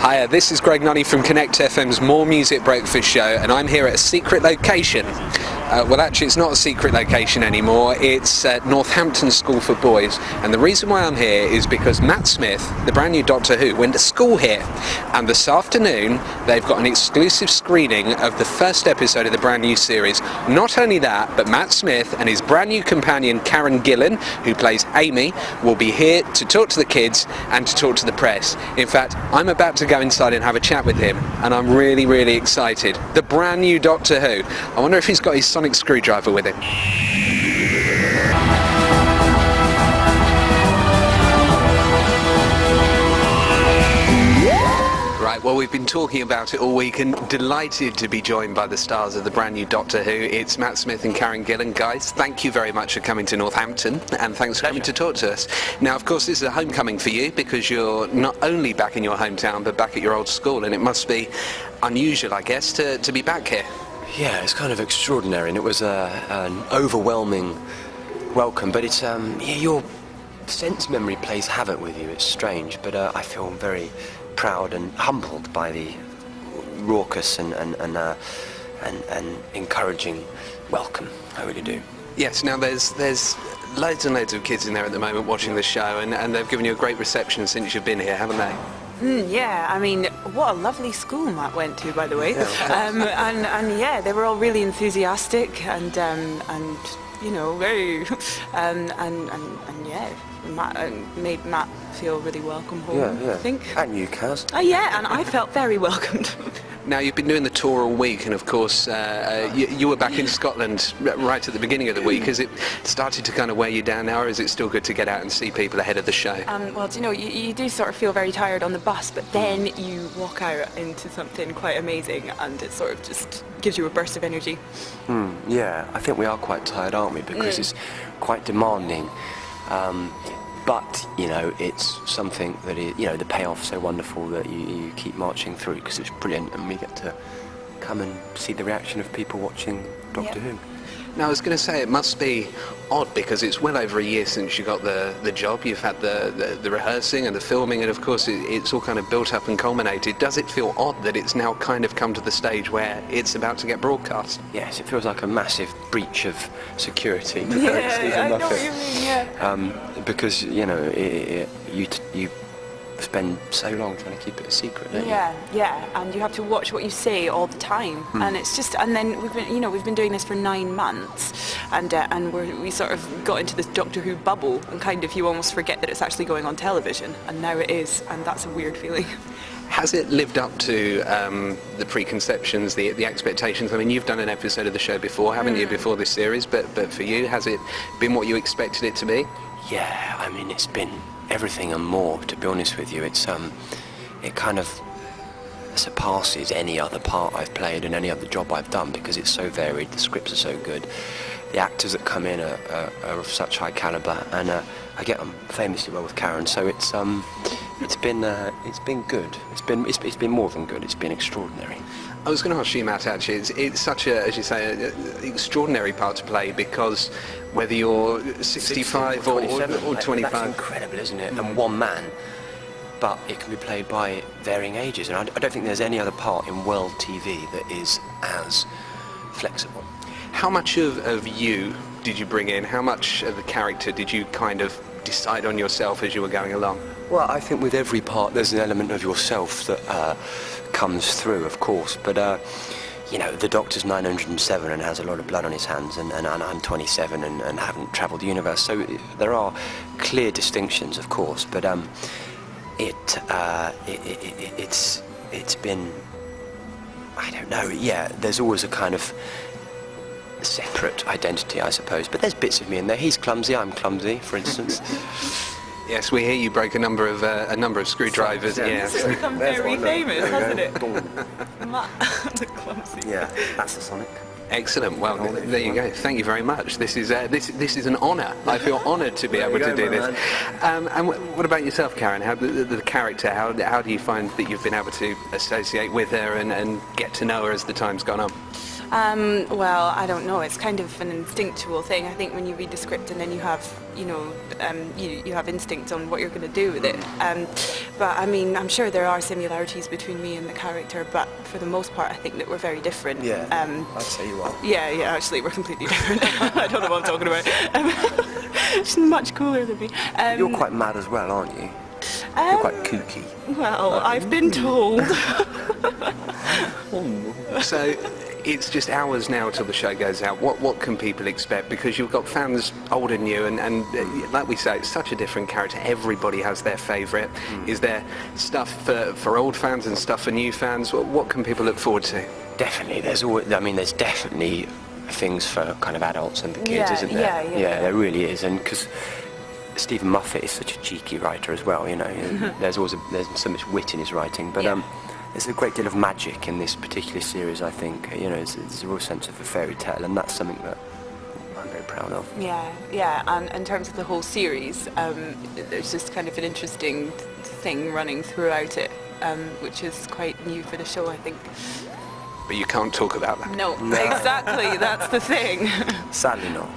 Hiya, this is Gregg Nunney from Connect FM's More Music Breakfast Show, and I'm here at a secret location. Well, actually, it's not a secret location anymore. It's Northampton School for Boys, and the reason why I'm here is because Matt Smith, the brand new Doctor Who, went to school here, and this afternoon they've got an exclusive screening of the first episode of the brand new series. Not only that, but Matt Smith and his brand new companion Karen Gillan, who plays Amy, will be here to talk to the kids and to talk to the press. In fact, I'm about to go inside and have a chat with him, and I'm really, really excited. The brand new Doctor Who. I wonder if he's got his sonic screwdriver with him. Right, well, we've been talking about it all week and delighted to be joined by the stars of the brand new Doctor Who. It's Matt Smith and Karen Gillan. Guys, thank you very much for coming to Northampton, and thanks for coming to talk to us. Now, of course, this is a homecoming for you because you're not only back in your hometown but back at your old school, and it must be unusual, I guess, to be back here. Yeah, it's kind of extraordinary, and it was an overwhelming welcome, but it's your sense memory plays havoc with you. It's strange, but I feel very proud and humbled by the raucous and encouraging welcome. I really do. Yes, now there's loads and loads of kids in there at the moment watching the show, and they've given you a great reception since you've been here, haven't they? Yeah, I mean, what a lovely school Matt went to, by the way. And yeah, they were all really enthusiastic and you know, very and yeah, Matt made Matt feel really welcome home. Yeah. I think. And you, Kaz. Yeah, and I felt very welcomed. Now, you've been doing the tour all week, and of course you were back in Scotland right at the beginning of the week. Has it started to kind of wear you down now, or is it still good to get out and see people ahead of the show? Well, you know, you do sort of feel very tired on the bus, but then you walk out into something quite amazing, and it sort of just gives you a burst of energy. Yeah, I think we are quite tired, aren't we? Because it's quite demanding. But, you know, it's something that is, you know, the payoff's so wonderful that you keep marching through because it's brilliant, and we get to come and see the reaction of people watching Doctor Who. Now, I was going to say, it must be odd because it's well over a year since you got the job. You've had the rehearsing and the filming, and of course it's all kind of built up and culminated. Does it feel odd that it's now kind of come to the stage where it's about to get broadcast? Yes, it feels like a massive breach of security. Yeah, I know what you mean, yeah. Because, you know, you spend so long trying to keep it a secret, don't you? Yeah, and you have to watch what you say all the time, and it's just, and then we've been doing this for 9 months, and we sort of got into this Doctor Who bubble, and kind of you almost forget that it's actually going on television, and now it is, and that's a weird feeling. Has it lived up to the preconceptions, the expectations? I mean, you've done an episode of the show before, haven't you, before this series, but for you, has it been what you expected it to be? Yeah, I mean, it's been everything and more, to be honest with you. It's it kind of surpasses any other part I've played and any other job I've done because it's so varied, the scripts are so good, the actors that come in are of such high calibre, and I get on famously well with Karen, so it's been good. It's been more than good. It's been extraordinary. I was going to ask you, Matt, actually, it's such a, as you say, an extraordinary part to play because whether you're 65 or 25... That's incredible, isn't it? And one man, but it can be played by varying ages. And I don't think there's any other part in world TV that is as flexible. How much of you did you bring in? How much of the character did you kind of decide on yourself as you were going along? Well, I think with every part there's an element of yourself that comes through, of course, but you know, the Doctor's 907 and has a lot of blood on his hands, and I'm 27 and haven't travelled the universe, so there are clear distinctions, of course, but it's been, I don't know, yeah, there's always a kind of separate identity, I suppose, but there's bits of me in there. He's clumsy, I'm clumsy, for instance. Yes, we hear you break a number of screwdrivers. This has become very famous, hasn't it? The clumsy. Yeah, that's the Sonic. Excellent. Well, there you go. Thank you very much. This is an honour. I feel honoured to be able to do this. And what about yourself, Karen? How the character? How do you find that you've been able to associate with her and get to know her as the time's gone on? Well, I don't know. It's kind of an instinctual thing. I think when you read the script and then you have, you have instincts on what you're going to do with it. But I mean, I'm sure there are similarities between me and the character, but for the most part, I think that we're very different. Yeah, I'd say you are. Yeah, actually, we're completely different. I don't know what I'm talking about. She's much cooler than me. You're quite mad as well, aren't you? You're quite kooky. Well, I've been told. So it's just hours now till the show goes out. What can people expect? Because you've got fans older than you, and like we say, it's such a different character. Everybody has their favourite. Is there stuff for old fans and stuff for new fans? What can people look forward to? Definitely. There's definitely things for kind of adults and the kids, isn't there? Yeah, there really is. And because Stephen Moffat is such a cheeky writer as well, there's so much wit in his writing, but there's a great deal of magic in this particular series, I think. There's a real sense of a fairy tale, and that's something that I'm very proud of. Yeah, and in terms of the whole series, there's just kind of an interesting thing running throughout it, which is quite new for the show, I think. But you can't talk about that. No. Exactly, that's the thing. Sadly not.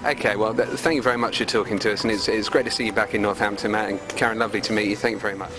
Okay, well, thank you very much for talking to us, and it's great to see you back in Northampton, Matt, and Karen, lovely to meet you. Thank you very much.